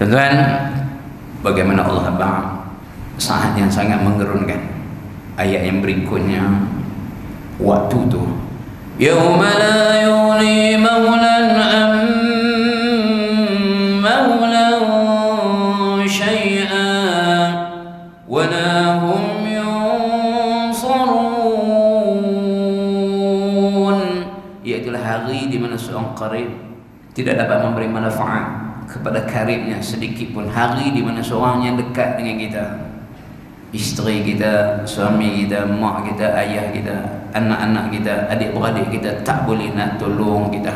Tuan-tuan, bagaimana Allah Bang saat yang sangat menggerunkan. Ayat yang berikutnya, waktu tu yauma la yughni maulan am maulan syai'an wa la hum yunsarun. Iaitulah hari di mana seorang qarib tidak dapat memberi manfaat kepada karibnya sedikit pun. Hari di mana seorang yang dekat dengan kita, isteri kita, suami kita, mak kita, ayah kita, anak-anak kita, adik-beradik kita, tak boleh nak tolong kita.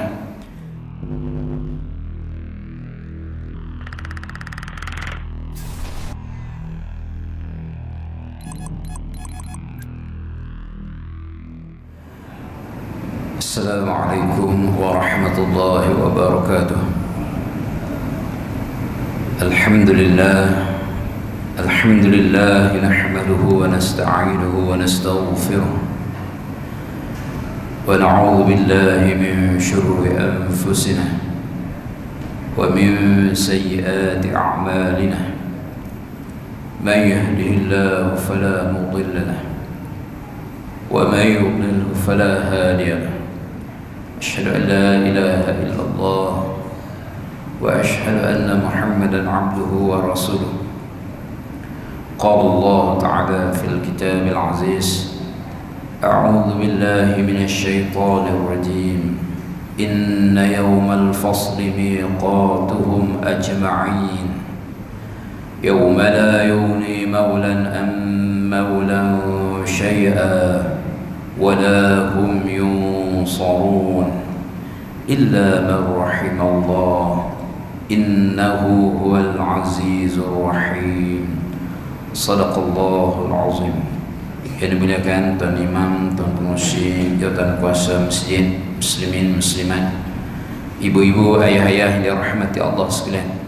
Assalamualaikum warahmatullahi wabarakatuh. Alhamdulillah nahmaduhu wa nasta'inuhu wa nastaghfiruh wa na'udzu billahi min shururi anfusina wa min sayyiati a'malina. Man yahdihillahu fala mudilla lahu wa man yudlil fala hadiya lahu. Asyhadu an la ilaha illallah wa asyhadu anna Muhammadan 'abduhu wa rasuluh. قال الله تعالى في الكتاب العزيز: أعوذ بالله من الشيطان الرجيم إن يوم الفصل ميقاتهم أجمعين يوم لا يغني مولا عن مولا شيئا ولا هم ينصرون إلا من رحم الله إنه هو العزيز الرحيم. Sadaqallahul azim. Yang dimuliakan Tuan Imam, Tuan Pengurusi, Jawatan Kuasa Masjid Muslimin Muslimat, ibu-ibu, ayah-ayah yang dirahmati Allah sekalian.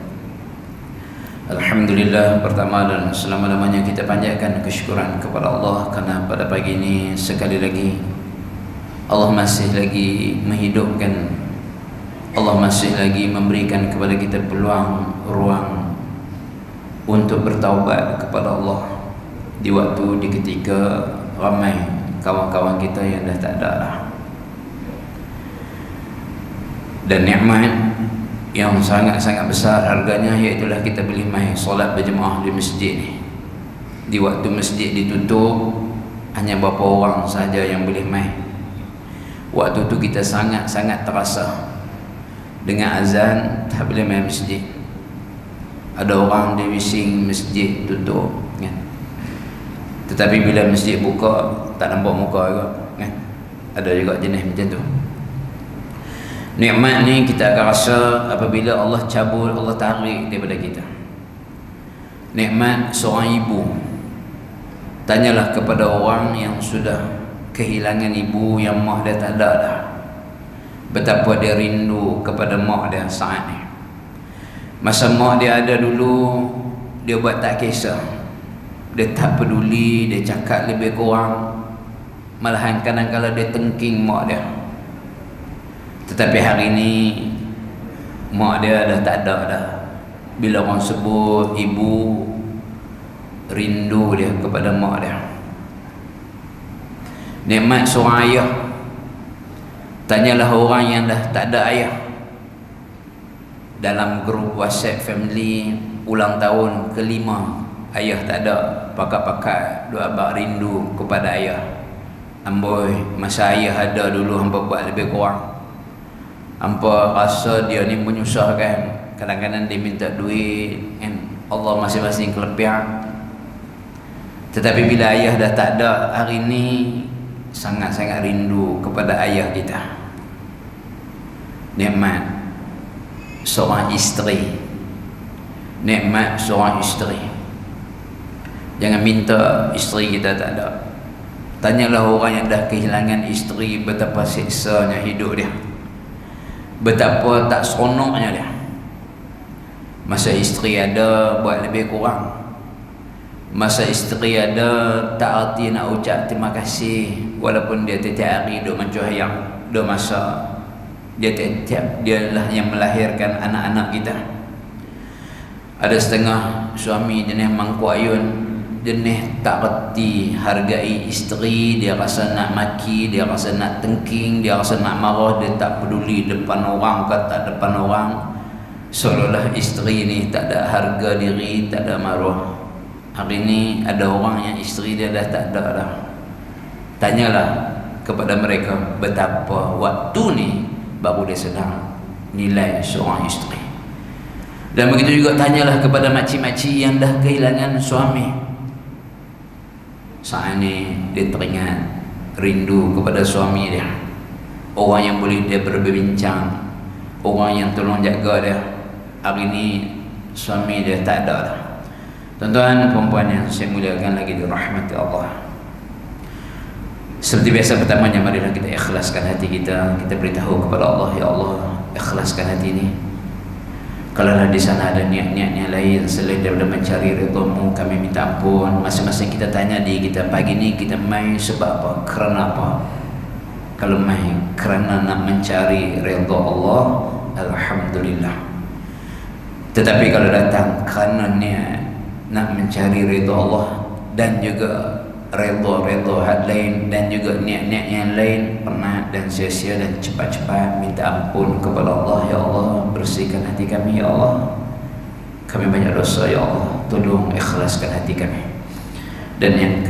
Alhamdulillah, pertama dan selama-lamanya kita panjatkan kesyukuran kepada Allah kerana pada pagi ini sekali lagi Allah masih lagi menghidupkan, Allah masih lagi memberikan kepada kita peluang, ruang untuk bertaubat kepada Allah di waktu, di ketika ramai kawan-kawan kita yang dah tak ada lah. Dan nikmat yang sangat-sangat besar harganya, iaitulah kita boleh mai solat berjemaah di masjid ni. Di waktu masjid ditutup, hanya beberapa orang saja yang boleh mai. Waktu tu kita sangat-sangat terasa. Dengan azan tak boleh mai masjid. Ada orang dia bising masjid tutup kan? Tetapi bila masjid buka tak nampak muka juga kan? Ada juga jenis macam tu. Nikmat ni kita akan rasa apabila Allah cabut, Allah tarik daripada kita. Nikmat seorang ibu. Tanyalah kepada orang yang sudah kehilangan ibu, yang mak dia tak ada dah, betapa dia rindu kepada mak dia saat ni. Masa mak dia ada dulu, dia buat tak kisah, dia tak peduli, dia cakap lebih kurang, malahan kadang-kadang dia tengking mak dia. Tetapi hari ini mak dia dah tak ada dah. Bila orang sebut ibu, rindu dia kepada mak dia. Nikmat seorang ayah. Tanyalah orang yang dah tak ada ayah. Dalam grup WhatsApp family ulang tahun ke-5, ayah tak ada, pakat-pakat dua abang rindu kepada ayah. Amboi, masa ayah ada dulu hampa buat lebih kurang. Hampa rasa dia ni menyusahkan. Kadang-kadang dia minta duit kan? Allah masing-masing kelebihan. Tetapi bila ayah dah tak ada, hari ni sangat-sangat rindu kepada ayah kita. Nikmat seorang isteri. Nikmat seorang isteri. Jangan minta isteri kita tak ada. Tanyalah orang yang dah kehilangan isteri, betapa siksanya hidup dia, betapa tak seronoknya dia. Masa isteri ada buat lebih kurang. Masa isteri ada tak arti nak ucap terima kasih, walaupun dia tiap hari duk mencuhayang, duk masak. Dia lah yang melahirkan anak-anak kita. Ada setengah suami jenis mangku ayun, jenis tak reti hargai isteri, dia rasa nak maki, dia rasa nak tengking, dia rasa nak marah, dia tak peduli depan orang ke tak depan orang, seolah-olah isteri ni tak ada harga diri, tak ada maruah. Hari ni ada orang yang isteri dia dah tak ada dah. Tanyalah kepada mereka betapa waktu ni baru dia sedang nilai seorang isteri. Dan begitu juga tanyalah kepada makcik-makcik yang dah kehilangan suami. Saat ni dia teringat rindu kepada suami dia, orang yang boleh dia berbincang, orang yang tolong jaga dia. Hari ni suami dia tak ada dah. Tuan-tuan perempuan yang saya muliakan lagi dirahmati Allah, seperti biasa pertamanya marilah kita ikhlaskan hati kita. Kita beritahu kepada Allah, ya Allah, ikhlaskan hati ini. Kalau di sana ada niat-niat yang lain selain daripada mencari ridha-Mu, kami minta ampun. Masing-masing kita tanya diri kita, pagi ni kita main sebab apa? Kerana apa? Kalau main kerana nak mencari ridha Allah, alhamdulillah. Tetapi kalau datang kerana niat nak mencari ridha Allah dan juga redha hal lain dan juga niat-niat yang lain, penat dan sia-sia dan cepat-cepat minta ampun kepada Allah. Ya Allah, bersihkan hati kami, ya Allah, kami banyak dosa, ya Allah, tolong ikhlaskan hati kami. Dan yang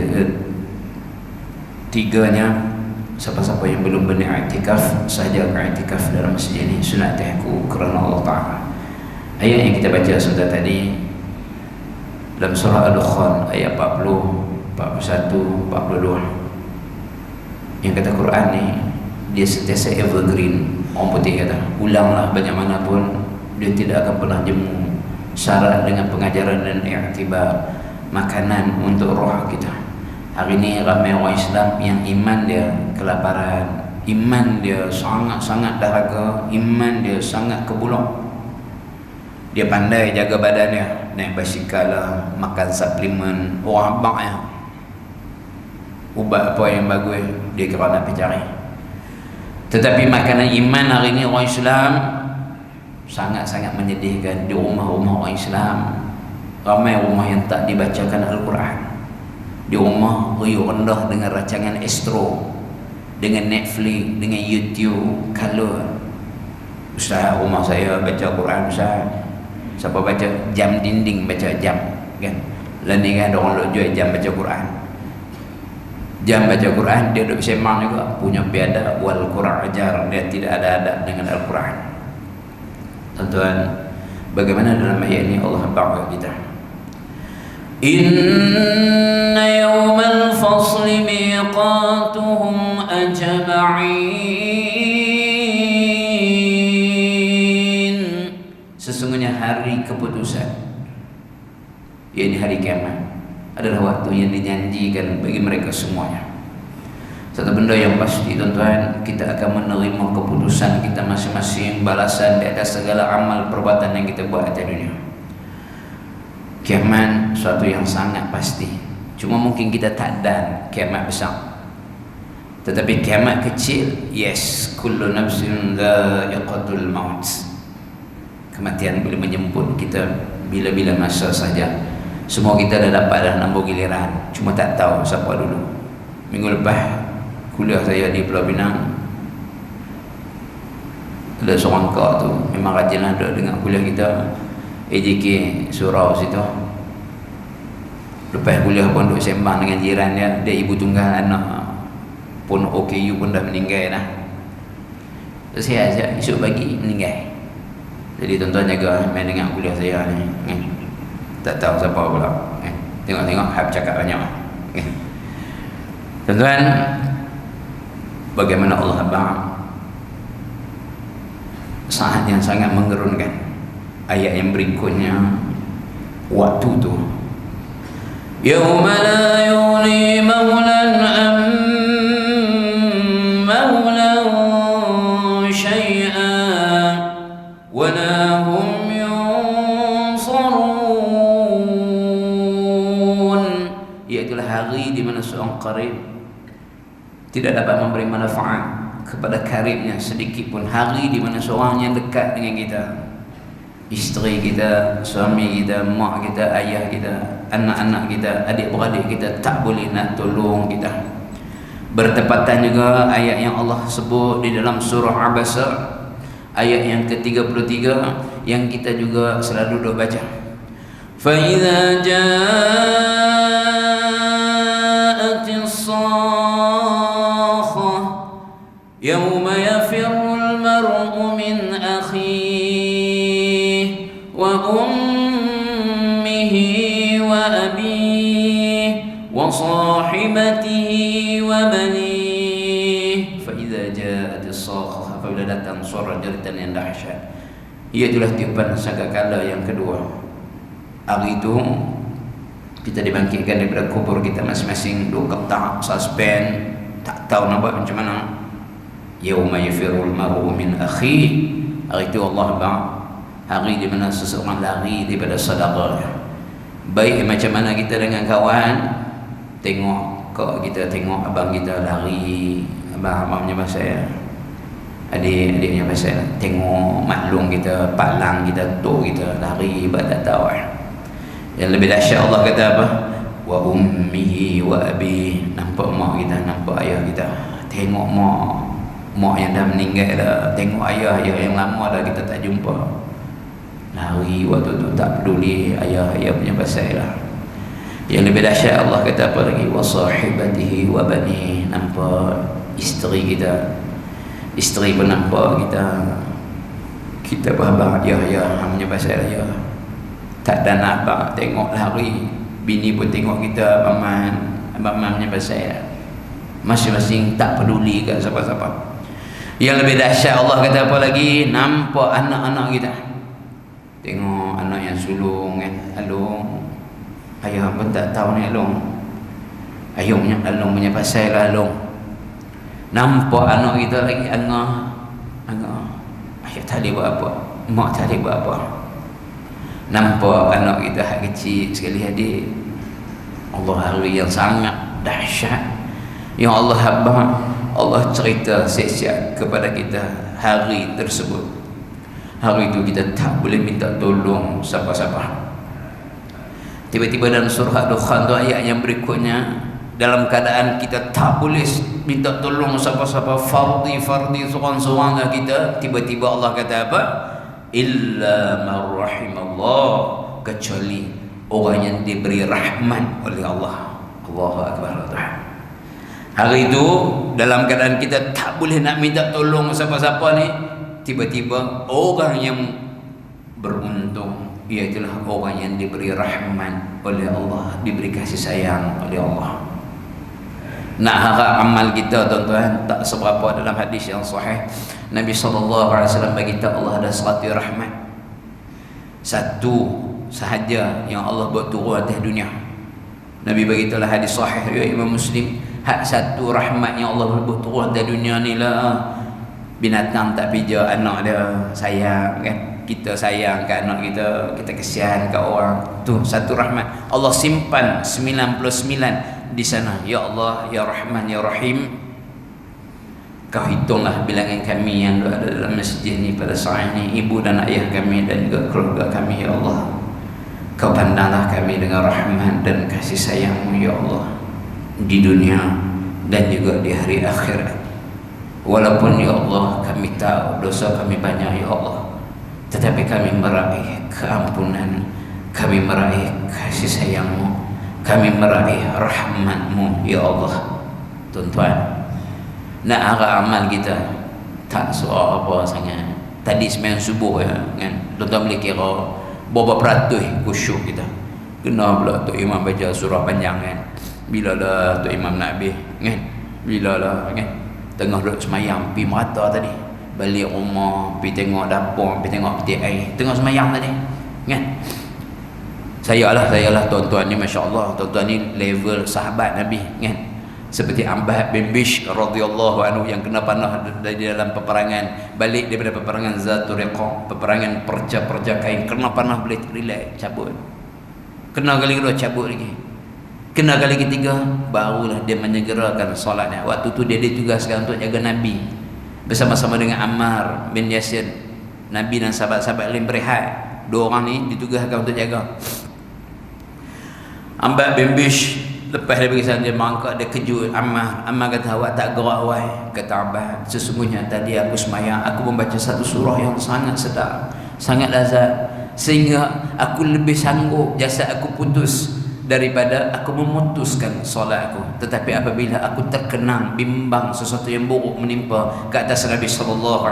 ketiganya, siapa-siapa yang belum beriktikaf saja beriktikaf dalam masjid ini, sunatihku kerana Allah Ta'ala. Ayat yang kita baca sebentar tadi dalam surah Al-Dukhan ayat 40, 41, 42, yang kata Quran ni dia sentiasa evergreen. Orang putih kata ulanglah banyak mana pun, dia tidak akan pernah jemu. Syarat dengan pengajaran dan iktibar, makanan untuk roh kita. Hari ni ramai orang Islam yang iman dia kelaparan, iman dia sangat-sangat dahaga, iman dia sangat kebulak. Dia pandai jaga badan dia, naik basikal lah, makan suplemen, orang abang ya, ubat apa yang bagus dia kira nak pergi cari. Tetapi makanan iman hari ini orang Islam sangat-sangat menyedihkan. Di rumah-rumah orang Islam ramai rumah yang tak dibacakan Al-Quran. Di rumah riuh rendah dengan rancangan Astro, dengan Netflix, dengan YouTube. Kalau Ustaz, rumah saya baca Quran Ustaz, siapa baca jam dinding baca jam kan. Lain ni kan ada orang jual jam baca Quran. Jam baca Quran dia duk sembang juga, punya biadab wal Quran ajar, dia tidak ada adab dengan Al-Quran. Tuan-tuan, bagaimana dalam ayat ini Allah bagi kita, inna yawmal fasli miqatuhum ajma'in. Sesungguhnya hari keputusan, yakni hari kiamat, adalah waktu yang dijanjikan bagi mereka semuanya. Satu benda yang pasti tuan-tuan, kita akan menerima keputusan kita masing-masing, balasan di atas segala amal perbuatan yang kita buat di dunia. Kiamat suatu yang sangat pasti. Cuma mungkin kita tak dan kiamat besar. Tetapi kiamat kecil, yes, kullu nafsin dha'iqatul maut. Kematian boleh menjemput kita bila-bila masa saja. Semua kita dah dapat dah nombor giliran, cuma tak tahu siapa dulu. Minggu lepas kuliah saya di Pulau Pinang, ada seorang kak tu memang rajin lah dengar kuliah kita, AJK surau situ. Lepas kuliah pun duk sembang dengan jiran dia, dia ibu tunggal anak pun OKU pun dah meninggal dah. Saya esok pagi meninggal. Jadi tuan-tuan jaga main dengar kuliah saya ni. Tak tahu siapa pula. Tengok-tengok hab cakap banyak. Tuan-tuan, bagaimana Allah bang saat yang sangat menggerunkan. Ayat yang berikutnya, waktu tu, yauma la yughni maulan am maulan syai'an wa la hum iaitulah hari di mana seorang qarib tidak dapat memberi manfaat kepada karibnya sedikit pun. Hari di mana seorang yang dekat dengan kita isteri kita, suami kita, mak kita, ayah kita, anak-anak kita, adik-beradik kita tak boleh nak tolong kita. Bertepatan juga ayat yang Allah sebut di dalam surah Abasa, ayat yang ke-33 yang kita juga selalu doa baca. Fa idza ja'atis sakhah yawma yafirrul mar'u min akhihi wa ummihi wa abihi wa sahibatihi wa banihi. Fa idza ja'atis sakhah, apabila datang suara jeritan yang dahsyat, iaitulah tiupan sangkakala yang kedua. Hari itu kita dibangkitkan daripada kubur kita masing-masing, dua ketak, suspend, tak tahu nak buat macam mana. Yauma yafirul mar'u min akhi, hari itu Allah bang, hari di mana seseorang lari daripada saudara. Baik macam mana kita dengan kawan, tengok kau kita tengok abang kita lari, abang-abangnya pasal adik-adiknya pasal, tengok maklum kita, palang kita, tok kita lari, tak tahu. Yang lebih dahsyat Allah kata apa? Wa ummihi wa abi, nampak mak kita, nampak ayah kita. Tengok mak yang dah meninggal dah, tengok ayah yang lama dah kita tak jumpa, lari waktu tu, tak peduli ayah punya pasal lah. Yang lebih dahsyat Allah kata apa lagi? Wa sahibatihi wa bani, nampak isteri kita, isteri pun nampak kita berhabang ayah punya pasal ayah. Tak ada nak abang tengok lari, bini pun tengok kita, abang punya pasal. Masing-masing tak peduli kat siapa-siapa. Yang lebih dahsyat Allah kata apa lagi? Nampak anak-anak kita, tengok anak yang sulung kan, alung, ayah pun tak tahu ni alung, alung punya pasal lah alung. Nampak anak kita lagi angah, ayah tak boleh buat apa, mak tak boleh buat apa. Nampak anak kita hak kecil sekali adik. Allah hari yang sangat dahsyat yang Allah habang, Allah cerita siap-siap kepada kita hari tersebut. Hari itu kita tak boleh minta tolong siapa-siapa. Tiba-tiba dalam surah Dukhan tu ayat yang berikutnya, dalam keadaan kita tak boleh minta tolong siapa-siapa, fardi seorang-seorang kita, tiba-tiba Allah kata apa? Illa man rahimallah, kecuali orang yang diberi rahmat oleh Allah. Allahu akbar. Hari itu dalam keadaan kita tak boleh nak minta tolong siapa-siapa ni, tiba-tiba orang yang beruntung iaitulah orang yang diberi rahmat oleh Allah, diberi kasih sayang oleh Allah. Nak harap amal kita tuan-tuan tak seberapa. Dalam hadis yang sahih Nabi SAW bagi tahu Allah ada 100 rahmat, satu sahaja yang Allah buat turun atas dunia. Nabi bagi tahu hadis sahih riwayat Imam Muslim, hak satu rahmat yang Allah buat turun atas dunia ni lah, binatang tak pija anak dia sayang kan, kita sayang ke anak kita, kita kesian ke orang tu, satu rahmat Allah simpan 99 di sana. Ya Allah, Ya Rahman, Ya Rahim, kau hitunglah bilangan kami yang ada dalam masjid ni pada saat ini, ibu dan ayah kami dan juga keluarga kami. Ya Allah, kau pandanglah kami dengan rahmat dan kasih sayang-Mu ya Allah, di dunia dan juga di hari akhirat. Walaupun ya Allah kami tahu dosa kami banyak ya Allah, tetapi kami meraih keampunan, kami meraih kasih sayang-Mu, kami meraih rahmat-Mu ya Allah. Tuan-tuan, nak arah amal kita tak soal apa sangat. Tadi sembahyang subuh ya kan, tuan-tuan boleh kira berapa peratus khusyuk kita. Kena pula Tok Imam baca surah panjang kan, bila lah Tok Imam nak habis kan, bila lah kan, tengah duduk semayang pi merata tadi, balik rumah pi tengok dapur, pi tengok peti air, tengah semayang tadi kan. Saya lah tuan-tuan ni, masya-Allah, tuan-tuan ni level sahabat Nabi kan. Seperti Ambah bin Bish radhiyallahu anhu yang kena panah dari dalam peperangan, balik daripada peperangan Zatul Riqa, peperangan perja kain, kena panah boleh relax cabut, kena kali kedua cabut lagi, kena kali ketiga barulah dia menyegerakan solatnya. Waktu tu dia ditugaskan untuk jaga Nabi bersama-sama dengan Ammar bin Yasir. Nabi dan sahabat-sahabat lain berehat, Dua orang ni ditugaskan untuk jaga. Ambil bimbish, lepas dia pergi sana dia mangkak, dia kejut Ammar. Ammar kata, awak tak gerak wai. Kata Abbas, sesungguhnya tadi aku semayang, aku membaca satu surah yang sangat sedap, sangat lazat, sehingga aku lebih sanggup jasad aku putus daripada aku memutuskan solat aku. Tetapi apabila aku terkenang, bimbang sesuatu yang buruk menimpa ke atas Nabi SAW,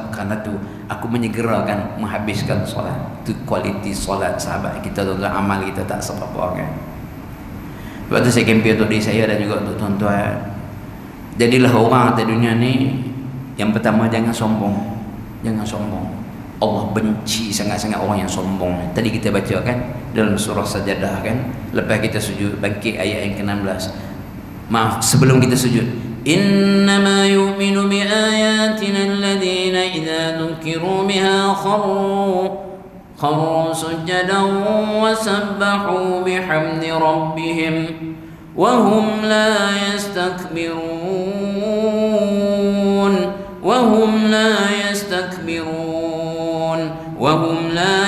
kerana tu aku menyegerakan menghabiskan solat. Itu kualiti solat sahabat kita, tuan-tuan. Amal kita tak seberapa kan. Sebab tu saya kempen untuk diri saya dan juga untuk tuan-tuan. Jadilah orang atas dunia ni, yang pertama, jangan sombong. Jangan sombong. Allah benci sangat-sangat orang yang sombong. Tadi kita baca kan dalam surah Sajadah kan, lepas kita sujud, bangkit ayat yang ke-16. Maaf, sebelum kita sujud, innama yu'minu bi ayatina alladhina idza dhukiru biha kharru sujadan wa sabbahu bihamdi rabbihim wa hum la yastakbirun wa hum la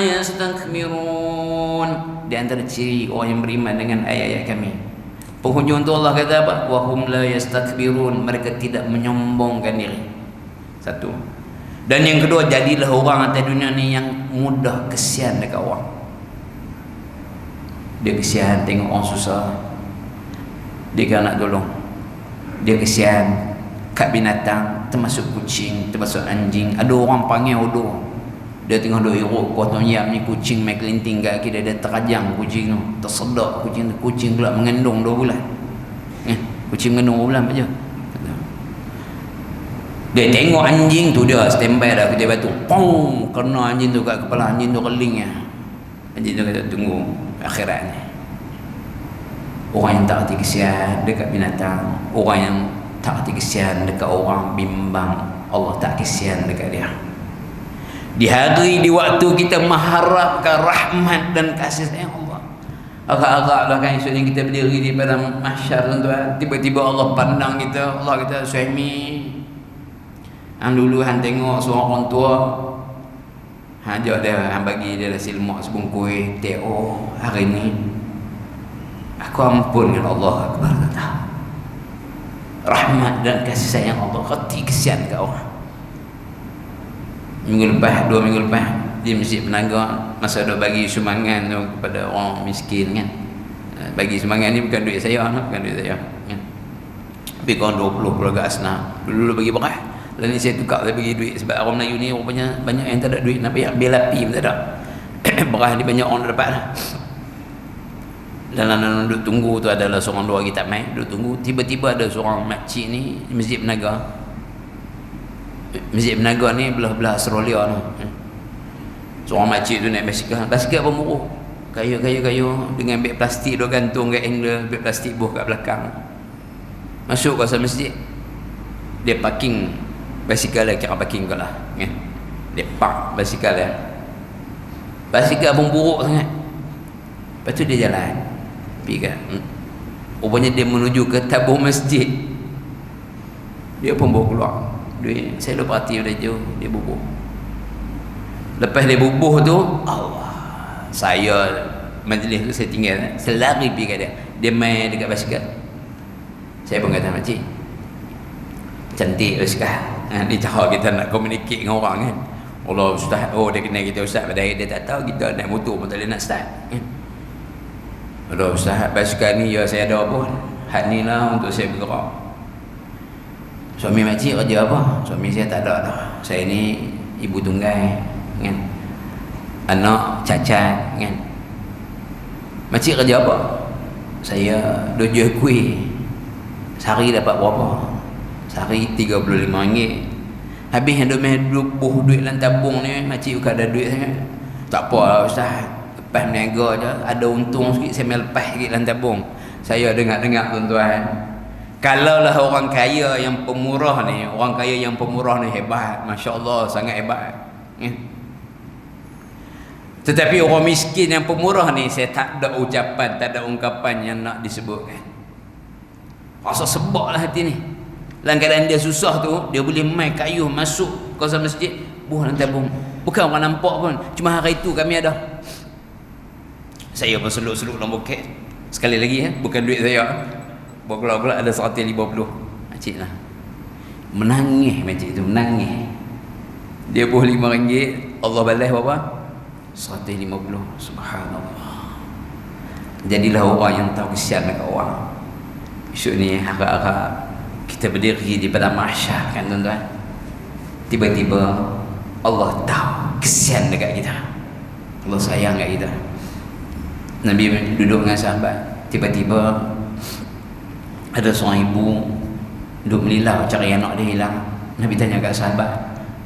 yastakbirun. Di antara ciri orang yang beriman dengan ayat-ayat kami, penghujung tu Allah kata apa? Wa hum la yastakbirun, mereka tidak menyombongkan diri. Satu. Dan yang kedua, jadilah orang atas dunia ni yang mudah kesian dekat orang. Dia kesian tengok orang susah, dia kan nak tolong. Dia kesian kat binatang, termasuk kucing, termasuk anjing. Ada orang panggil hodoh, dia tengah duk hiruk potong yam ni, kucing main kelinting kat kaki dia terajang kucing tu, tersedak kucing tu. Kucing pula mengandung 2 bulan. Kucing mengandung 2 bulan aja. Dia tengok anjing tu, dia standby dah kerja batu, pong, kena anjing tu kat kepala, anjing tu keling. Anjing tu kata, tunggu akhirat ni. Orang yang tak reti kesian dekat binatang, orang yang tak reti kesian dekat orang, bimbang, Allah tak kesian dekat dia. Di hari, di waktu kita mengharapkan rahmat dan kasih sayang Allah, agak-agak belakang esoknya kita berdiri di padang mahsyar, tuan-tuan, tiba-tiba Allah pandang kita. Allah kata, suami hang dulu hang tengok seorang orang tua, hang ajak dia, hang bagi dia nasi lemak sebungkus, teo, hari ni aku ampun dengan Allah Akbar. Kata rahmat dan kasih sayang Allah, hati kesian kat orang. Minggu lepas, 2 minggu lepas, di Masjid Penaga, masa ada bagi sumbangan tu kepada orang miskin kan. Bagi sumbangan ni bukan duit saya, bukan duit saya kan. Tapi kawan 20 keluarga Asnaf dulu bagi beras. Lalu ni saya tukar, saya bagi duit. Sebab orang Melayu ni rupanya banyak yang tak ada duit, nak bayar bil api pun tak ada. Beras ni banyak orang dapat lah. Dan duduk tunggu tu adalah seorang 2 hari tak main, duduk tunggu. Tiba-tiba ada seorang makcik ni di Masjid Penaga. Masjid Penaga ni belah-belah Australia tu. Seorang makcik tu naik basikal pemuruk, kayu dengan beg plastik dia gantung kat angle, beg plastik buah kat belakang. Masuk kawasan masjid, dia parking basikal dia, kira parking kot lah kan? Dia park basikal dia, basikal pun buruk sangat. Lepas tu dia jalan pergi kan, rupanya dia menuju ke tabung masjid. Dia pun bawa keluar duit. Saya lupa hati pada jauh, dia bubuh. Lepas dia bubuh tu, Allah, saya majlis tu saya tinggal, saya lari pergi kat dia. Dia main dekat basikal. Saya pun kata, makcik cantik basikal. Ni cara kita nak communicate dengan orang kan. Allah, ustaz, oh dia kenal kita ustaz, padahal dia tak tahu kita naik motor pun tak boleh nak start kan. Allah, ustaz, basikal ni ya saya ada pun, had ni lah untuk saya bergerak. Suami makcik kerja apa? Suami saya tak ada dah. Saya ni ibu tunggal kan, anak cacat kan. Makcik kerja apa? Saya duk jual kuih. Sehari dapat berapa? Sehari RM35. Habis yang duk buh duit dalam tabung ni, makcik bukan ada duit sangat. Tak apa lah ustaz, lepas meniaga je, ada untung sikit saya lepas sikit dalam tabung. Saya dengar-dengar tuan-tuan, kalaulah orang kaya yang pemurah ni, hebat, Masya Allah, sangat hebat ya. Tetapi orang miskin yang pemurah ni, saya tak ada ucapan, tak ada ungkapan yang nak disebutkan. Rasa sebab lah hati ni. Dalam keadaan dia susah tu, dia boleh main kayu masuk kawasan masjid, buah dalam tabung. Bukan orang nampak pun, cuma hari itu kami ada. Saya berseluk-seluk dalam buket. Sekali lagi bukan duit saya. Pula ada 150. Makcik lah. Menangis makcik tu, menangis. Dia buh RM5, Allah balas berapa? 150. Subhanallah. Jadilah orang yang tahu kesian dekat orang. Esok ni harap-harap kita berdiri di padang mahsyar kan tuan-tuan. Tiba-tiba Allah tahu kesian dekat kita. Allah sayang dekat kita. Nabi duduk dengan sahabat, tiba-tiba ada seorang ibu duduk melilau cari anak dia hilang. Nabi tanya kat sahabat,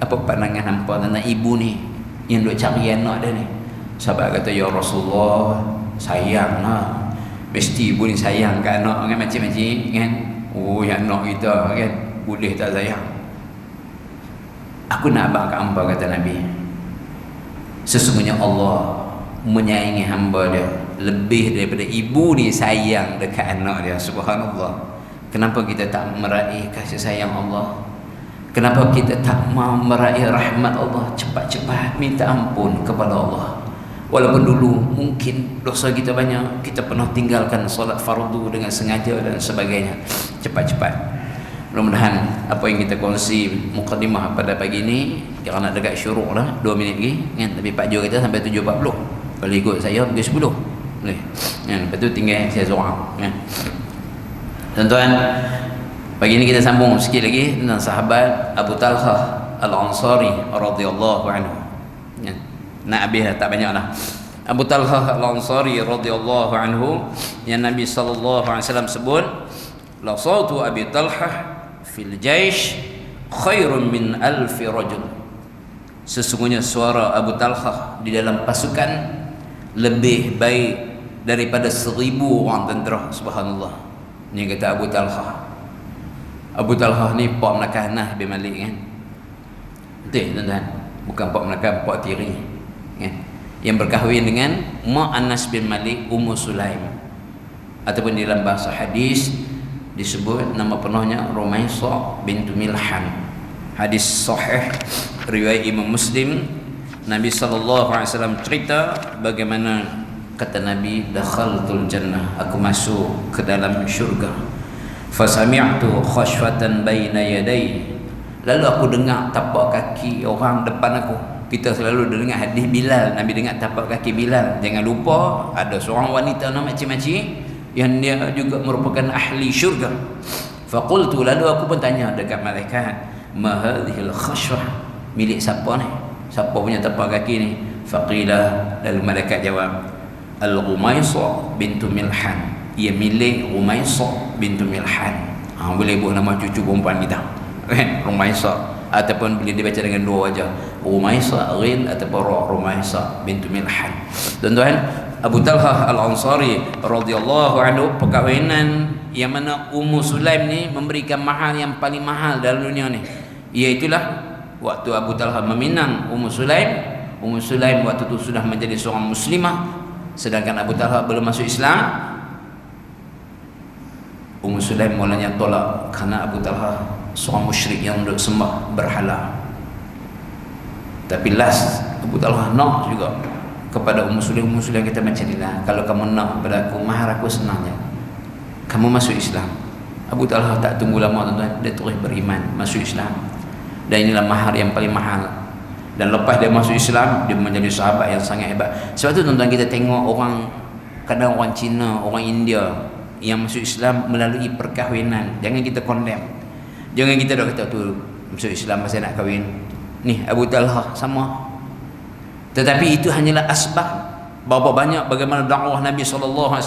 apa pandangan hampa tentang ibu ni yang duk cari anak dia ni? Sahabat kata, ya Rasulullah, sayanglah, mesti ibu ni sayang kat anak kan, macam-macam kan. Oh, yang anak kita kan boleh tak sayang? Aku nak abang kat hamba, kata Nabi, sesungguhnya Allah menyayangi hamba dia lebih daripada ibu ni sayang dekat anak dia. Subhanallah. Kenapa kita tak meraih kasih sayang Allah? Kenapa kita tak mau meraih rahmat Allah? Cepat-cepat minta ampun kepada Allah. Walaupun dulu mungkin dosa kita banyak, kita pernah tinggalkan solat fardu dengan sengaja dan sebagainya. Cepat-cepat. Mudah-mudahan apa yang kita kongsi mukadimah pada pagi ini, kerana dekat syuruk lah 2 minit lagi kan. Tapi Pak Jo kita sampai 7.40. Kalau ikut saya pergi 10 boleh kan. Lepas tu tinggal saya seorang kan. Tuan-tuan, pagi ini kita sambung sikit lagi tentang sahabat Abu Talhah Al-Ansari radhiyallahu anhu kan. Nak habis dah, tak banyak lah. Abu Talhah Al-Ansari radhiyallahu anhu yang Nabi SAW sebut, la sautu Abi Talhah fil jaish khairun min alfi rajul. Sesungguhnya suara Abu Talhah di dalam pasukan lebih baik daripada 1000 orang tentera. Subhanallah. Ni kata Abu Talhah. Abu Talhah ni Pak Melaka Anas bin Malik kan. Betul tuan-tuan? Bukan Pak Melaka, Pak Tiri kan? Yang berkahwin dengan Mak Anas bin Malik, Ummu Sulaim. Ataupun di dalam bahasa hadis disebut nama penuhnya Rumaisah bintu Milhan. Hadis sahih riwayat Imam Muslim. Nabi SAW cerita bagaimana kata Nabi, dakhaltul jannah, aku masuk ke dalam syurga, fasami'tu khashfatan baina yaday, lalu aku dengar tapak kaki orang depan aku. Kita selalu dengar hadis Bilal, Nabi dengar tapak kaki Bilal. Jangan lupa ada seorang wanita nama makcik-makcik yang dia juga merupakan ahli syurga. Faqultu, lalu aku pun tanya dekat malaikat, ma hadhil khashfah, milik siapa ni? Siapa punya tapak kaki ni? Faqila, lalu malaikat jawab, Al-Rumaisah bintu Milhan, ia milik Rumaisah bintu Milhan. Boleh buat nama cucu perempuan kita kan, Rumaisah, ataupun boleh dibaca dengan dua wajah, Rumaisah Ghil ataupun Rumaisah bintu Milhan. Tuan-tuan, Abu Talhah Al-Ansari radhiyallahu anhu, perkahwinan yang mana Ummu Sulaim ni memberikan mahal yang paling mahal dalam dunia ni. Iaitulah waktu Abu Talhah meminang Ummu Sulaim. Ummu Sulaim waktu tu sudah menjadi seorang muslimah, sedangkan Abu Talhah belum masuk Islam. Ummu Sulaim mulanya tolak kerana Abu Talhah seorang musyrik yang duduk sembah berhala. Tapi last Abu Talhah nak juga kepada Ummu Sulaim. Ummu Sulaim kata macam inilah, kalau kamu nak pada aku, mahar aku senangnya, kamu masuk Islam. Abu Talhah tak tunggu lama tuan-tuan, dia terus beriman, masuk Islam. Dan inilah mahar yang paling mahal. Dan lepas dia masuk Islam, dia menjadi sahabat yang sangat hebat. Sebab tu tuan-tuan, kita tengok orang, kadang orang Cina, orang India yang masuk Islam melalui perkahwinan, jangan kita condemn. Jangan kita dah kata tu masuk Islam pasal nak kahwin. Ni Abu Talhah sama. Tetapi itu hanyalah asbab. Berapa banyak bagaimana dakwah Nabi SAW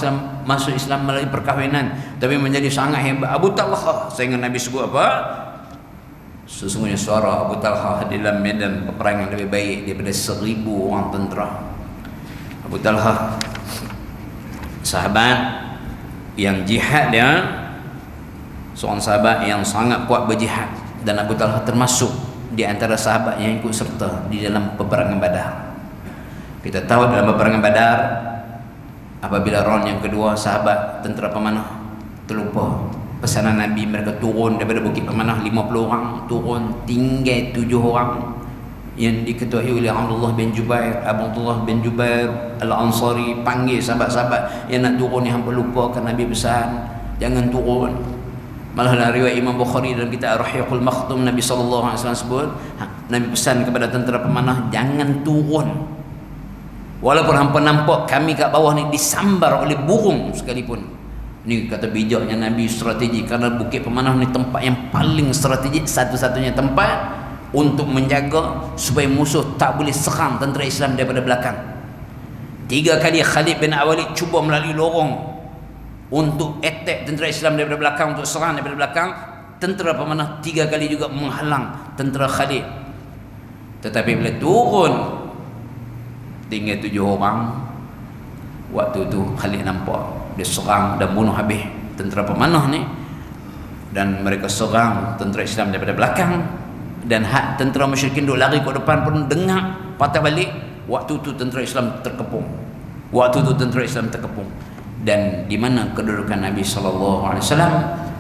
masuk Islam melalui perkahwinan, tapi menjadi sangat hebat. Abu Talhah, sehingga Nabi sebut apa? Sesungguhnya suara Abu Talhah di dalam medan peperangan lebih baik daripada 1000 orang tentera. Abu Talhah sahabat yang jihad dia, seorang sahabat yang sangat kuat berjihad. Dan Abu Talhah termasuk di antara sahabat yang ikut serta di dalam peperangan Badar. Kita tahu dalam peperangan Badar, apabila round yang kedua, sahabat tentera pemanah terlupa pesanan Nabi, mereka turun daripada Bukit Pemanah 50 orang, turun tinggal 7 orang yang diketuai oleh Abdullah bin Jubair. Abdullah bin Jubair Al-Ansari panggil sahabat-sahabat yang nak turun ni, hampa lupakan Nabi pesan jangan turun. Malah dalam riwayat Imam Bukhari dalam kitab Ar-Rahiqul Makhtum, Nabi SAW sebut, Nabi pesan kepada tentera pemanah jangan turun walaupun hampa nampak kami kat bawah ni disambar oleh burung sekalipun. Ni kata bijaknya Nabi, strategi, kerana Bukit Pemanah ni tempat yang paling strategik, satu-satunya tempat untuk menjaga supaya musuh tak boleh serang tentera Islam daripada belakang. 3 kali Khalid bin Walid cuba melalui lorong untuk attack tentera Islam daripada belakang, untuk serang daripada belakang. Tentera pemanah 3 kali juga menghalang tentera Khalid. Tetapi bila turun tinggal 7 orang, waktu tu Khalid nampak dia serang dan bunuh habis tentera pemanah ni, dan mereka serang tentera Islam daripada belakang. Dan hak tentera musyrikin duk lari ke depan pun dengar patah balik. Waktu tu tentera Islam terkepung. Dan di mana kedudukan Nabi SAW?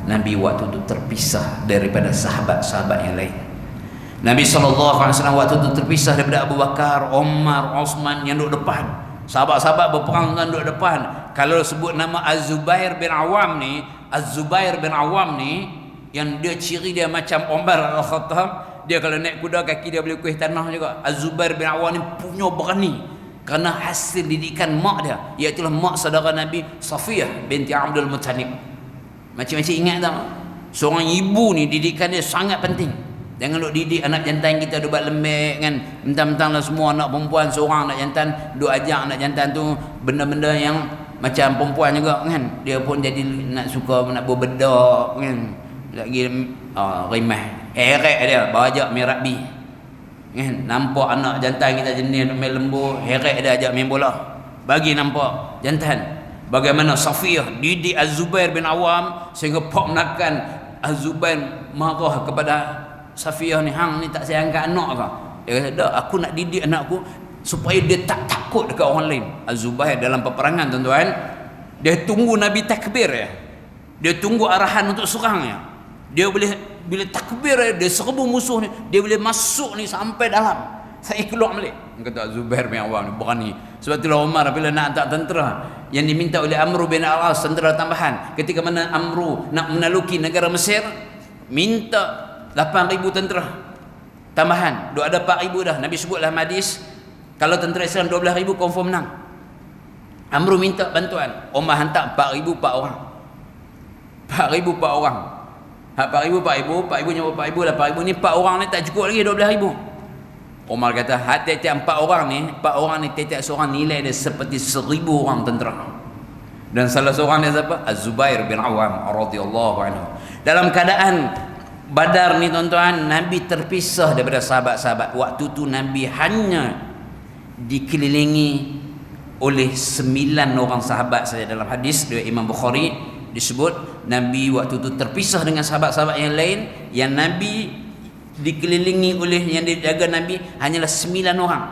Nabi waktu tu terpisah daripada sahabat-sahabat yang lain. Nabi SAW waktu tu terpisah daripada Abu Bakar, Umar, Osman yang duduk depan. Sahabat-sahabat berperang dengan duduk depan. Kalau sebut nama Az-Zubair bin Awam ni, yang dia ciri dia macam Umar Al-Khattab, dia kalau naik kuda kaki dia boleh kuih tanah juga. Az-Zubair bin Awam ni punya berani kerana hasil didikan mak dia, iaitu mak saudara Nabi Safiyah binti Abdul Muttalib. Macam-macam ingat tak? Seorang ibu ni didikan dia sangat penting. Jangan duk didik anak jantan kita duk buat lembek kan. Mentang-mentang lah semua anak perempuan, seorang anak jantan duk ajak anak jantan tu benda-benda yang macam perempuan juga kan. Dia pun jadi nak suka nak berbedak kan. Lagi rimah. Heret dia bawa ajak main rugby. Kan nampak anak jantan kita jenis main lembu, heret dia ajak main bola. Bagi nampak jantan bagaimana Safiyah didik Az-Zubair bin Awam sehingga Pak menakan Az-Zubair marah kepada Safiyah ni, hang ni tak sayang kat anak ke? Dia kata, dah, aku nak didik anakku supaya dia tak takut dekat orang lain. Az-Zubair dalam peperangan tuan-tuan, dia tunggu Nabi takbir ya. Dia tunggu arahan untuk serang ya. Dia boleh bila takbir ya, dia serbu musuh ni, dia boleh masuk ni sampai dalam. Saya keluar balik. Kata Az-Zubair bin Awam ni berani. Sebab itulah Umar bila nak hantar tentera yang diminta oleh Amru bin Al-As, tentera tambahan, ketika mana Amru nak menaluki negara Mesir, minta 8,000 tentera tambahan. Duk ada 4,000 dah. Nabi sebut dalam hadis, kalau tentera Islam 12,000 confirm menang. Amru minta bantuan, Umar hantar 4,000 4 orang. 4,000 4 orang. 4,000 nyamuk 4,000 8,000 ni 4 orang ni tak cukup lagi 12,000. Umar kata, tiap-tiap 4 orang ni tiap-tiap seorang nilai dia seperti 1,000 orang tentera. Dan salah seorang dia siapa? Az-Zubair bin Awam radhiyallahu anhu. Dalam keadaan Badar ni tuan-tuan, Nabi terpisah daripada sahabat-sahabat. Waktu tu Nabi hanya dikelilingi oleh 9 orang sahabat saja. Dalam hadis dari Imam Bukhari disebut Nabi waktu tu terpisah dengan sahabat-sahabat yang lain. Yang Nabi dikelilingi oleh, yang dijaga Nabi hanyalah 9 orang.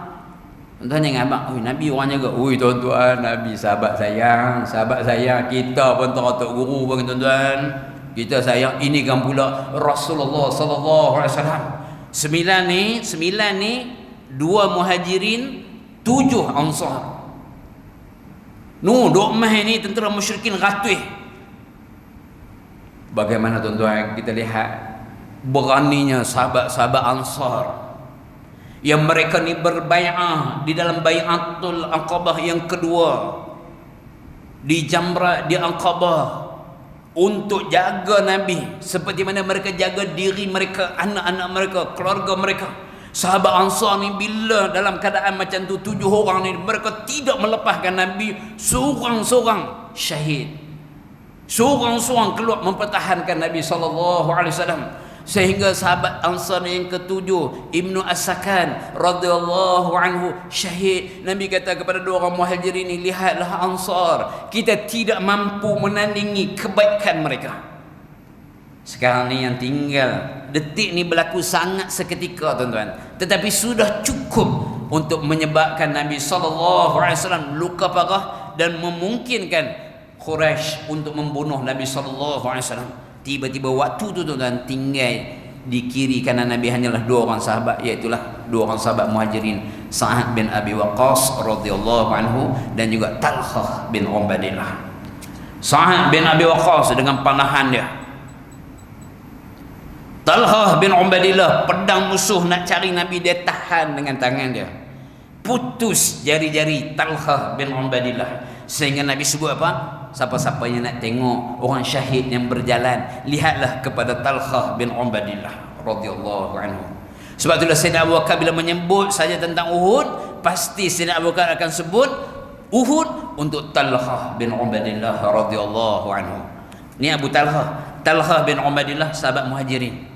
Tuan-tuan jangan abang, Nabi orang jaga. Tuan-tuan, Nabi sahabat sayang, kita pun teratuk guru bagi tuan-tuan. Kita sayang, ini kan pula Rasulullah sallallahu alaihi wasallam. 9 ni 2 muhajirin, 7 ansar. Duk mah ni tentera musyrikin ratih. Bagaimana tuan-tuan kita lihat beraninya sahabat-sahabat ansar yang mereka ni berbai'ah di dalam bai'atul Aqabah yang kedua di Jamrah di Aqabah untuk jaga Nabi seperti mana mereka jaga diri mereka, anak-anak mereka, keluarga mereka. Sahabat Ansar ni bila dalam keadaan macam tu 7 orang ni mereka tidak melepaskan Nabi seorang-seorang syahid. Seorang-seorang keluar mempertahankan Nabi SAW. Sehingga sahabat Ansar yang ketujuh, Ibnu As-Sakan radhiyallahu anhu syahid. Nabi kata kepada 2 orang muhajirin ini, lihatlah Ansar, kita tidak mampu menandingi kebaikan mereka. Sekarang ni yang tinggal, detik ni berlaku sangat seketika tuan-tuan, tetapi sudah cukup untuk menyebabkan Nabi SAW luka parah dan memungkinkan Quraisy untuk membunuh Nabi SAW. Tiba-tiba waktu tu tuan-tuan tinggal di kiri kanan Nabi hanyalah dua orang sahabat, iaitulah dua orang sahabat Muhajirin, Sa'ad bin Abi Waqqas radhiyallahu anhu dan juga Talhah bin Ubaidillah. Sa'ad bin Abi Waqqas dengan panahan dia, Talhah bin Ubaidillah pedang musuh nak cari Nabi, dia tahan dengan tangan dia, putus jari-jari Talhah bin Ubaidillah, sehingga Nabi sebut apa? Siapa-siapa yang nak tengok orang syahid yang berjalan, lihatlah kepada Talhah bin Ubaidillah radhiyallahu anhu. Sebab itulah Sayyidina Abu Bakar bila menyebut saja tentang Uhud, pasti Sayyidina Abu Bakar akan sebut Uhud untuk Talhah bin Ubaidillah radhiyallahu anhu. Ni Abu Talhah bin Ubaidillah sahabat Muhajirin.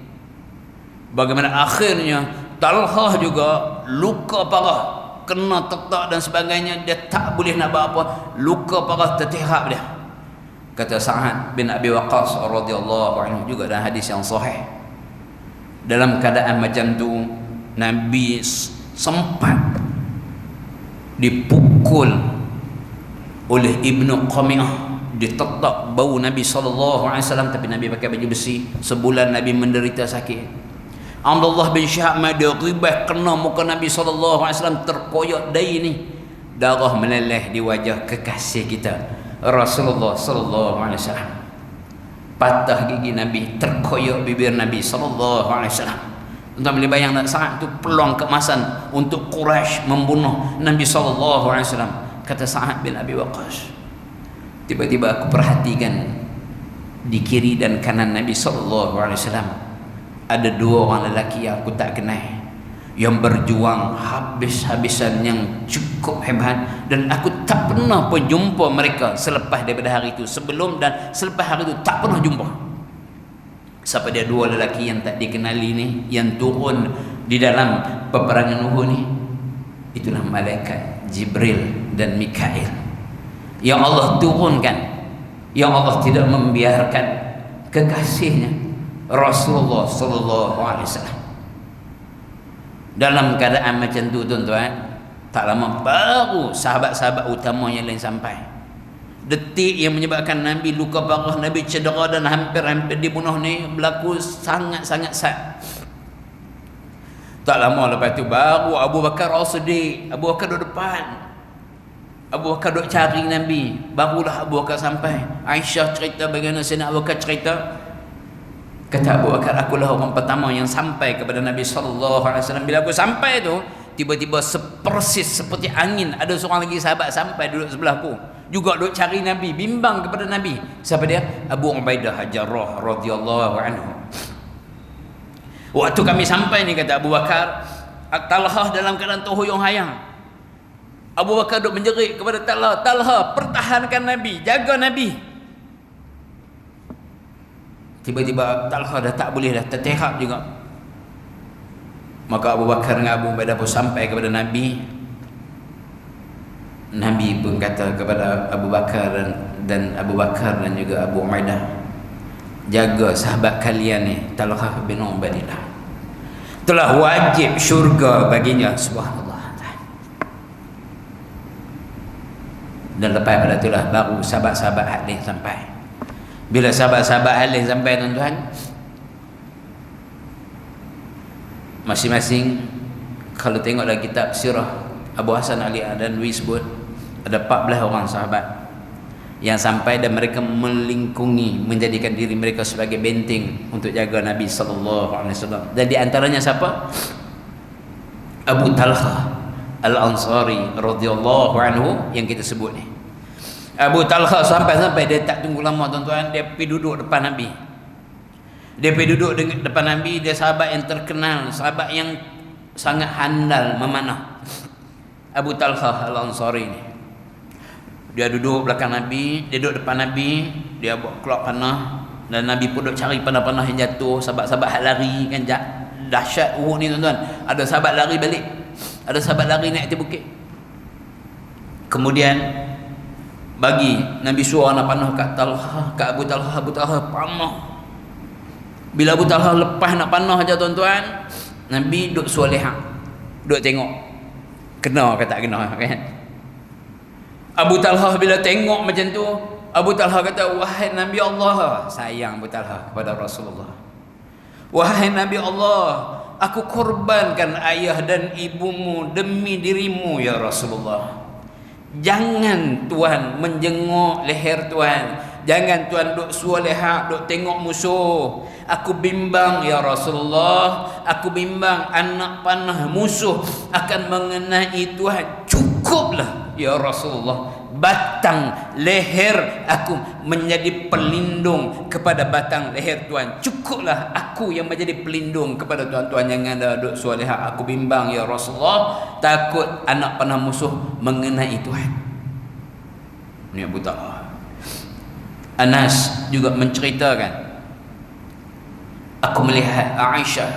Bagaimana akhirnya Talhah juga luka parah, kena tetak dan sebagainya, dia tak boleh nak buat apa, luka parah tertihap dia. Kata Sa'ad bin Abi Waqqas radhiyallahu anhu juga dalam hadis yang sahih, dalam keadaan macam tu Nabi sempat dipukul oleh Ibnu Qami'ah, ditetak bau Nabi SAW, tapi Nabi pakai baju besi. Sebulan Nabi menderita sakit. Abdullah bin Syahab dia ribah kena muka Nabi SAW, terkoyak dahi ni, darah meleleh di wajah kekasih kita Rasulullah SAW. Patah gigi Nabi, terkoyak bibir Nabi SAW. Tuan boleh bayang tak, saat tu peluang keemasan untuk Quraisy membunuh Nabi SAW. Kata Sa'ad bin Abi Waqqas, tiba-tiba aku perhatikan di kiri dan kanan Nabi SAW ada dua orang lelaki yang aku tak kenal, yang berjuang habis-habisan, yang cukup hebat, dan aku tak pernah pun jumpa mereka selepas daripada hari itu. Sebelum dan selepas hari itu tak pernah jumpa. Siapa dia dua lelaki yang tak dikenali ni, yang turun di dalam peperangan Uhud ni? Itulah malaikat Jibril dan Mikail yang Allah turunkan, yang Allah tidak membiarkan kekasihnya Rasulullah sallallahu alaihi wasallam dalam keadaan macam tu. Tuan-tuan, tak lama baru sahabat-sahabat utama yang lain sampai. Detik yang menyebabkan Nabi luka parah, Nabi cedera dan hampir-hampir dibunuh ni berlaku sangat-sangat sad. Tak lama lepas tu baru Abu Bakar As-Siddiq, Abu Bakar duduk depan, Abu Bakar duduk cari Nabi, barulah Abu Bakar sampai. Aisyah cerita bagaimana Sayyidina Abu Bakar cerita. Kata Abu Bakar, akulah orang pertama yang sampai kepada Nabi SAW. Bila aku sampai tu, tiba-tiba sepersis seperti angin, ada seorang lagi sahabat sampai duduk sebelah aku, juga duduk cari Nabi, bimbang kepada Nabi. Siapa dia? Abu Ubaidah Jarrah radhiyallahu anhu. Waktu kami sampai ni, kata Abu Bakar, Talhah dalam keadaan terhuyung hayang. Abu Bakar duduk menjerit kepada Talhah, Talhah, pertahankan Nabi, jaga Nabi. Tiba-tiba Talhah dah tak boleh dah, tertehak juga. Maka Abu Bakar dengan Abu Ubaidah pun sampai kepada Nabi. Nabi pun kata kepada Abu Bakar dan Abu Bakar dan juga Abu Ubaidah, jaga sahabat kalian ni, Talhah bin Ubaidillah. Itulah wajib syurga baginya. Subhanallah. Dan lepas pada itulah baru sahabat-sahabat hadis sampai. Bila sahabat-sahabat hadis sampai, tuan-tuan, masing-masing kalau tengok dalam kitab sirah Abu Hasan Ali Adanwi sebut ada 14 orang sahabat yang sampai dan mereka melingkungi, menjadikan diri mereka sebagai benteng untuk jaga Nabi SAW. Dan di antaranya siapa? Abu Talhah Al-Ansari radhiyallahu anhu yang kita sebut ni. Abu Talhah sampai dia tak tunggu lama, tuan-tuan, dia pergi duduk depan Nabi. Dia pergi duduk depan Nabi. Dia sahabat yang terkenal, sahabat yang sangat handal memanah, Abu Talhah Al-Ansari ni. Dia duduk belakang Nabi, dia duduk depan Nabi, dia bawa keluar panah, dan Nabi pun duduk cari panah-panah yang jatuh. Sahabat-sahabat lari kan, dahsyat Uhud ni, tuan-tuan. Ada sahabat lari balik, ada sahabat lari naik atas bukit. Kemudian bagi Nabi suruh anak panah kat Talhah, kat Abu Talhah. Abu Talhah panah. Bila Abu Talhah lepas nak panah aja, tuan-tuan, Nabi duduk solehak, duduk tengok kena ke tak kena kan. Abu Talhah bila tengok macam tu, Abu Talhah kata, wahai Nabi Allah. Sayang Abu Talhah kepada Rasulullah. Wahai Nabi Allah, aku korbankan ayah dan ibumu demi dirimu ya Rasulullah. Jangan Tuhan menjenguk leher Tuhan. Jangan Tuhan duk sualihak, duk tengok musuh. Aku bimbang ya Rasulullah. Aku bimbang anak panah musuh akan mengenai Tuhan. Cukuplah ya Rasulullah, batang leher aku menjadi pelindung kepada batang leher Tuhan. Cukuplah aku yang menjadi pelindung kepada tuan-tuan yang ada duk sualihak. Aku bimbang ya Rasulullah, takut anak panah musuh mengenai Tuhan. Ini Abu Talha. Anas juga menceritakan, aku melihat Aisyah,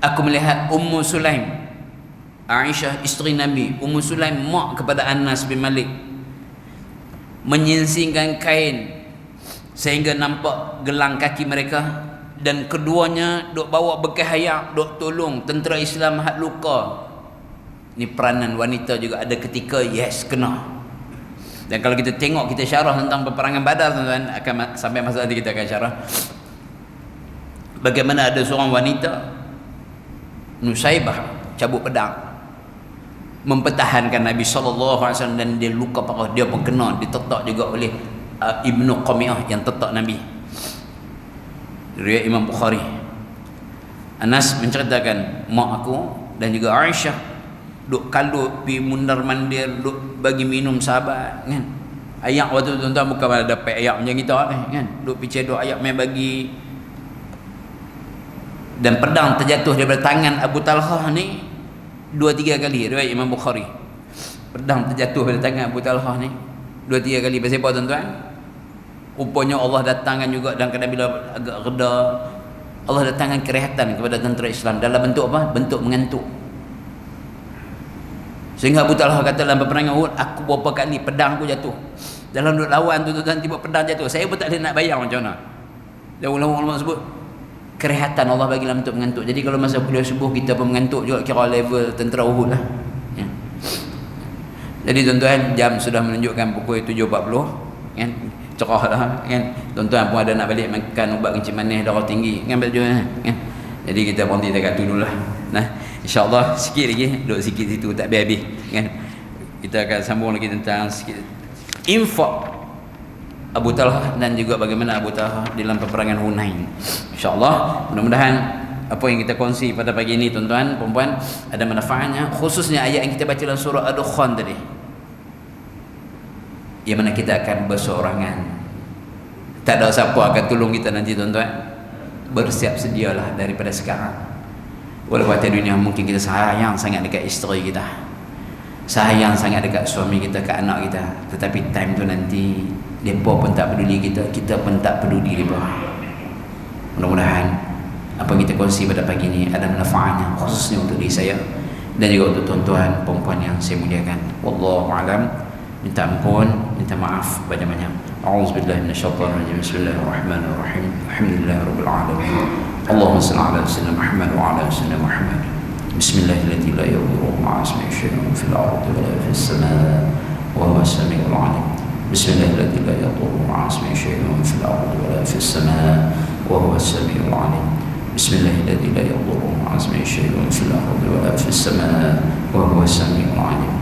aku melihat Ummu Sulaim. Aisyah isteri Nabi, Ummu Sulaim mak kepada Anas bin Malik, menyingsingkan kain sehingga nampak gelang kaki mereka, dan keduanya duk bawa bekas ayak, duk tolong tentera Islam hak luka. Ni peranan wanita juga ada ketika, yes, kena. Dan kalau kita tengok, kita syarah tentang peperangan Badar, tuan-tuan, akan sampai masa nanti kita akan syarah bagaimana ada seorang wanita, Nusaibah, cabut pedang mempertahankan Nabi SAW, dan dia luka parah. Dia pun kena ditetak juga oleh Ibnu Qami'ah yang tetak Nabi. Riwayat Imam Bukhari. Anas menceritakan, mak aku dan juga Aisyah duk kalut pi mundar mandir, duk bagi minum sahabat kan. Ayak waktu tu tuan-tuan bukan ada dapat ayak macam kita kan. Duk pi cedok ayak mai bagi. Dan pedang terjatuh daripada tangan Abu Talha ni 2-3 kali, riwayat Imam Bukhari. Pedang terjatuh daripada tangan Abu Talha ni 2-3 kali. Pasal apa tuan-tuan? Rupanya Allah datangkan juga, dan kadang bila agak reda, Allah datangkan kerehatan kepada tentera Islam dalam bentuk apa? Bentuk mengantuk. Sehingga Abu Talha kata dalam peperangan Uhud, aku berapa kali pedang aku jatuh. Dalam duduk lawan tu tuan, tiba pedang jatuh. Saya pun tak boleh nak bayang macam mana. Dan ulama-ulama sebut kerehatan Allah bagi dalam bentuk mengantuk. Jadi kalau masa kuliah subuh kita pun mengantuk juga, kira level tentera Uhud lah. Ya. Jadi tuan-tuan, jam sudah menunjukkan pukul 7.40 kan. Cerah lah kan. Tuan-tuan pun ada nak balik makan ubat kencing manis darah tinggi kan, betul kan. Jadi kita berhenti dekat tu dululah. Nah, insya-Allah sikit lagi, duduk sikit situ tak habis-habis kan. Kita akan sambung lagi tentang sikit infak Abu Talha dan juga bagaimana Abu Talha dalam peperangan Hunain. Insya-Allah mudah-mudahan apa yang kita kongsi pada pagi ini tuan-tuan, puan-puan, ada manfaatnya, khususnya ayat yang kita baca dalam surah Ad-Dukhan tadi. Yang mana kita akan berseorangan. Tak ada siapa akan tolong kita nanti tuan-tuan. Bersiap sedialah daripada sekarang. Walaupun atas dunia mungkin kita sayang sangat dekat isteri kita, sayang sangat dekat suami kita, ke anak kita, tetapi time tu nanti mereka pun tak peduli kita, kita pun tak peduli mereka. Mudah-mudahan apa yang kita kongsi pada pagi ini ada manfaatnya, khususnya untuk diri saya dan juga untuk tuan-tuan, perempuan yang saya muliakan. Wallahu a'lam. Minta ampun, minta maaf banyak-banyak. A'udzubillahi minasyaitonirrajim. Bismillahirrahmanirrahim. Alhamdulillahirabbil alamin. Allahumma shalli ala sayyidina Muhammad wa ala sayyidina Muhammad. Bismillahirrahmanirrahim. La yadurru ma'a ismihi syai'un fil ardi wa la fis samaa'i wa huwa as-sami'ul 'alim. Bismillahirrahmanirrahim. La yadurru ma'a ismihi syai'un fil ardi wa la fis samaa'i wa huwa as-sami'ul 'alim. Bismillahirrahmanirrahim. La yadurru ma'a ismihi syai'un fil ardi wa la fis samaa'i wa huwa as-sami'ul 'alim.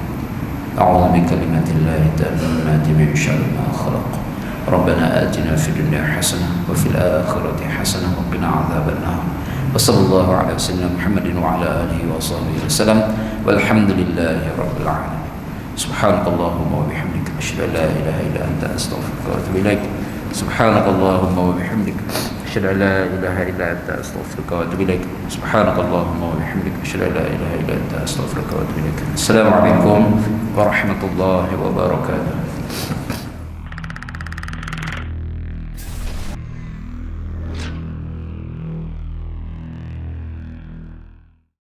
أعوذ بكلمات الله التامات من شر ما خلق. ربنا آتنا في الدنيا حسنة وفي الآخرة حسنة وقنا عذاب النار. وصلى الله على سيدنا محمد وعلى آله وصحبه وسلم والحمد لله رب العالمين. سبحانك اللهم وبحمدك أشهد أن لا إله إلا أنت أستغفرك وأتوب إليك. سبحانك اللهم وبحمدك أشهد أن لا إله إلا أنت أستغفرك وأتوب إليك. سبحانك اللهم وبحمدك أشهد أن لا إله إلا أنت أستغفرك وأتوب إليك. السلام عليكم ورحمة الله وبركاته.